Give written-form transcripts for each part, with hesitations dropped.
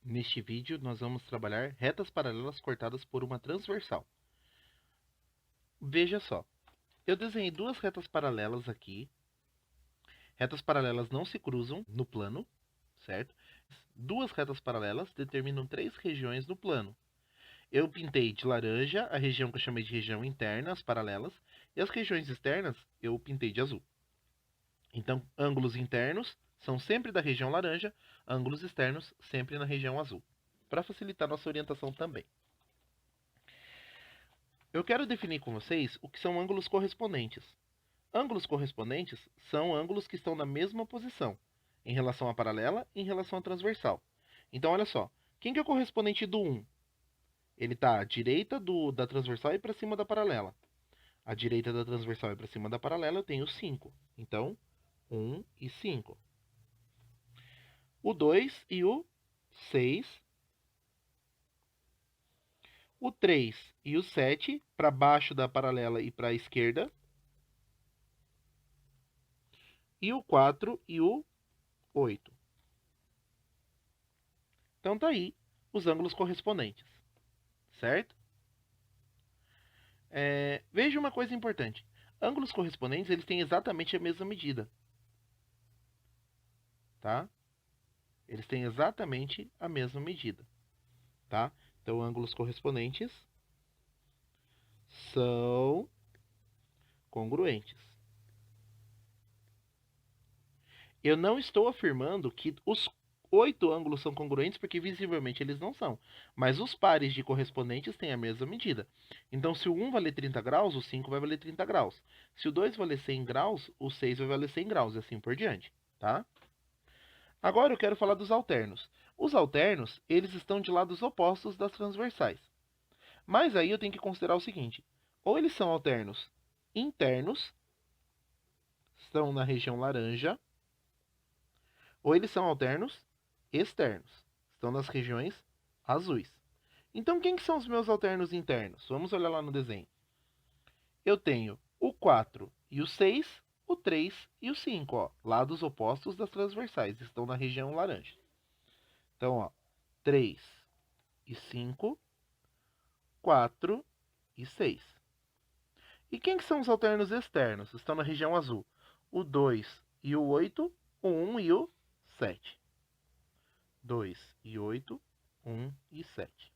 Neste vídeo, nós vamos trabalhar retas paralelas cortadas por uma transversal. Veja só, eu desenhei duas retas paralelas aqui. Retas paralelas não se cruzam no plano, certo? Duas retas paralelas determinam três regiões no plano. Eu pintei de laranja a região que eu chamei de região interna, as paralelas, e as regiões externas eu pintei de azul. Então, ângulos internos são sempre da região laranja, ângulos externos sempre na região azul, para facilitar nossa orientação também. Eu quero definir com vocês o que são ângulos correspondentes. Ângulos correspondentes são ângulos que estão na mesma posição, em relação à paralela e em relação à transversal. Então, olha só, quem que é o correspondente do 1? Ele está à direita da transversal e para cima da paralela. À direita da transversal e para cima da paralela eu tenho 5. Então, 1 e 5. O 2 e o 6. O 3 e o 7 para baixo da paralela e para a esquerda. E o 4 e o 8. Então tá aí os ângulos correspondentes, certo? Veja uma coisa importante. Ângulos correspondentes, eles têm exatamente a mesma medida. Tá? Eles têm exatamente a mesma medida. Tá? Então, ângulos correspondentes são congruentes. Eu não estou afirmando que os 8 ângulos são congruentes, porque visivelmente eles não são. Mas os pares de correspondentes têm a mesma medida. Então, se o 1 valer 30 graus, o 5 vai valer 30 graus. Se o 2 valer 100 graus, o 6 vai valer 100 graus, e assim por diante. Tá? Agora eu quero falar dos alternos. Os alternos, eles estão de lados opostos das transversais. Mas aí eu tenho que considerar o seguinte. Ou eles são alternos internos, estão na região laranja, ou eles são alternos externos, estão nas regiões azuis. Então, quem que são os meus alternos internos? Vamos olhar lá no desenho. Eu tenho o 4 e o 6, o 3 e o 5, ó, lados opostos das transversais, estão na região laranja. Então, ó, 3 e 5, 4 e 6. E quem que são os alternos externos? Estão na região azul. O 2 e o 8, o 1 e o 7. 2 e 8, 1 e 7.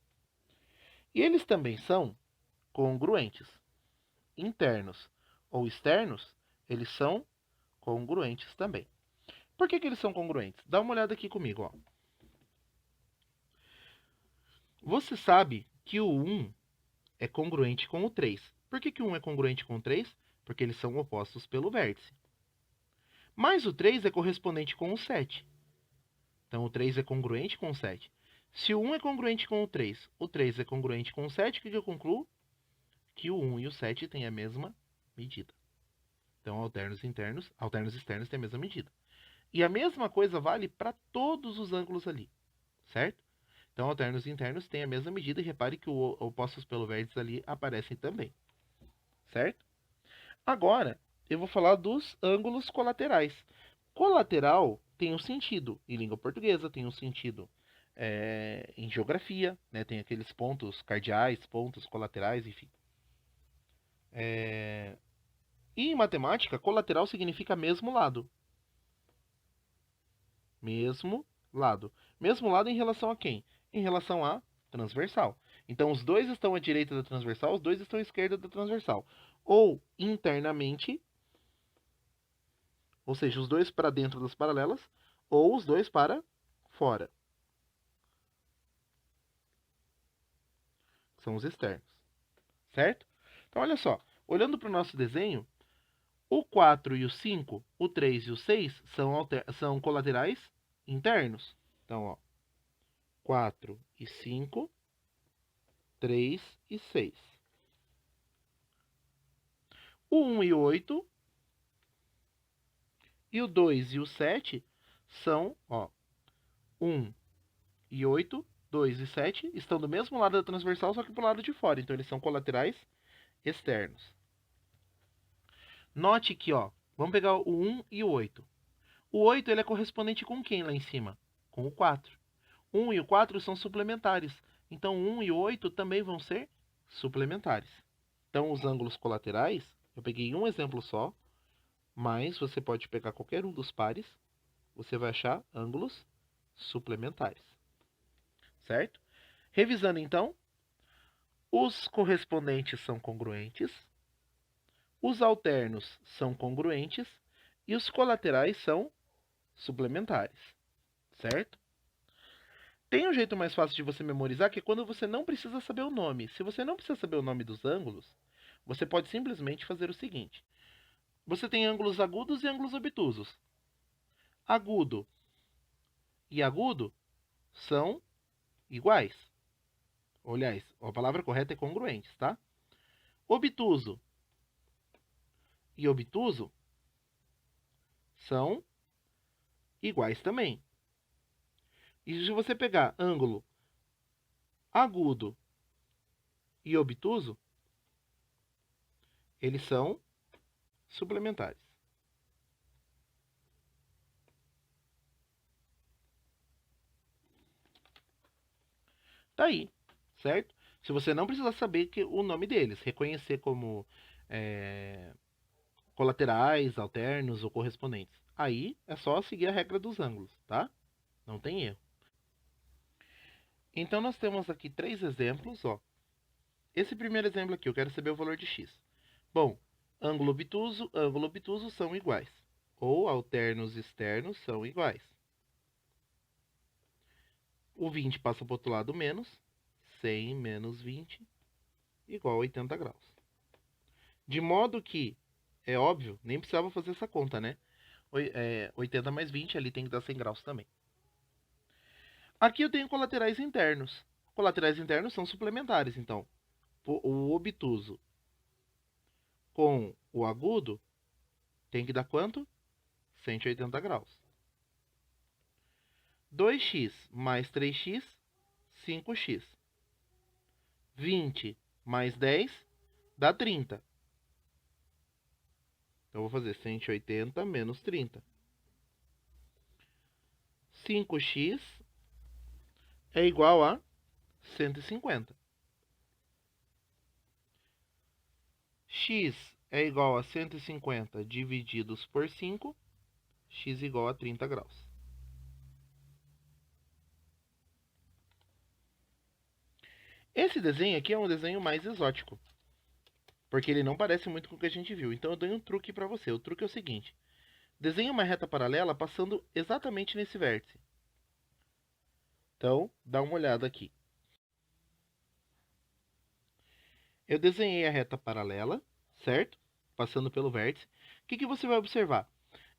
E eles também são congruentes. Internos ou externos, eles são congruentes também. Por que eles são congruentes? Dá uma olhada aqui comigo. Ó. Você sabe que o 1 é congruente com o 3. Por que o 1 é congruente com o 3? Porque eles são opostos pelo vértice. Mas o 3 é correspondente com o 7. Então, o 3 é congruente com o 7. Se o 1 é congruente com o 3 é congruente com o 7, o que eu concluo? Que o 1 e o 7 têm a mesma medida. Então, alternos externos têm a mesma medida. E a mesma coisa vale para todos os ângulos ali, certo? Então, alternos internos têm a mesma medida e repare que os opostos pelo vértice ali aparecem também, certo? Agora, eu vou falar dos ângulos colaterais. Colateral tem um sentido em língua portuguesa, tem um sentido em geografia, né? Tem aqueles pontos cardeais, pontos colaterais, enfim. E em matemática, colateral significa mesmo lado. Mesmo lado. Mesmo lado em relação a quem? Em relação à transversal. Então, os dois estão à direita da transversal, os dois estão à esquerda da transversal. Ou internamente, ou seja, os dois para dentro das paralelas, ou os dois para fora. São os externos. Certo? Então, olha só. Olhando para o nosso desenho, o 4 e o 5, o 3 e o 6 são colaterais internos. Então, ó, 4 e 5, 3 e 6. O 1 e o 8 e o 2 e o 7 são, ó, 1 e 8, 2 e 7 estão do mesmo lado da transversal, só que pro lado de fora. Então, eles são colaterais externos. Note que, ó, vamos pegar o 1 e o 8. O 8 ele é correspondente com quem lá em cima? Com o 4. 1 e o 4 são suplementares. Então, 1 e o 8 também vão ser suplementares. Então, os ângulos colaterais, eu peguei um exemplo só, mas você pode pegar qualquer um dos pares, você vai achar ângulos suplementares. Certo? Revisando então, os correspondentes são congruentes, os alternos são congruentes e os colaterais são suplementares. Certo? Tem um jeito mais fácil de você memorizar, que é quando você não precisa saber o nome. Se você não precisa saber o nome dos ângulos, você pode simplesmente fazer o seguinte. Você tem ângulos agudos e ângulos obtusos. Agudo e agudo são iguais. Aliás, a palavra correta é congruentes, tá? Obtuso e obtuso são iguais também. E se você pegar ângulo agudo e obtuso, eles são suplementares. Tá aí, certo? Se você não precisa saber o nome deles, reconhecer como colaterais, alternos ou correspondentes. Aí é só seguir a regra dos ângulos, tá? Não tem erro. Então nós temos aqui 3 exemplos, ó. Esse primeiro exemplo aqui, eu quero saber o valor de x. Bom, ângulo obtuso são iguais. Ou alternos externos são iguais. O 20 passa para o outro lado menos. 100 menos 20 igual a 80 graus. De modo que, é óbvio, nem precisava fazer essa conta, né? 80 mais 20, ali tem que dar 100 graus também. Aqui eu tenho colaterais internos. Colaterais internos são suplementares, então o obtuso com o agudo tem que dar quanto? 180 graus. 2x mais 3x, 5x. 20 mais 10 dá 30. Então, eu vou fazer 180 menos 30. 5x é igual a 150. X é igual a 150 divididos por 5. X igual a 30 graus. Esse desenho aqui é um desenho mais exótico, porque ele não parece muito com o que a gente viu. Então eu dou um truque para você. O truque é o seguinte. Desenhe uma reta paralela passando exatamente nesse vértice. Então, dá uma olhada aqui. Eu desenhei a reta paralela, certo? Passando pelo vértice. O que você vai observar?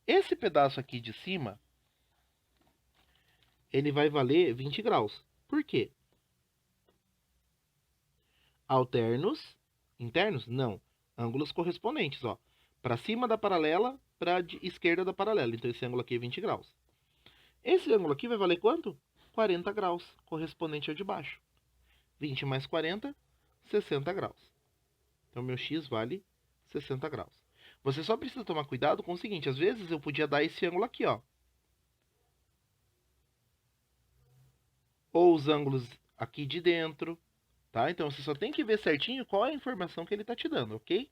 Esse pedaço aqui de cima, ele vai valer 20 graus. Por quê? Alternos, internos? Não. Ângulos correspondentes, ó. Para cima da paralela, para a esquerda da paralela. Então, esse ângulo aqui é 20 graus. Esse ângulo aqui vai valer quanto? 40 graus, correspondente ao de baixo. 20 mais 40, 60 graus. Então, meu x vale 60 graus. Você só precisa tomar cuidado com o seguinte. Às vezes, eu podia dar esse ângulo aqui, ó. Ou os ângulos aqui de dentro, tá? Então, você só tem que ver certinho qual é a informação que ele está te dando, ok?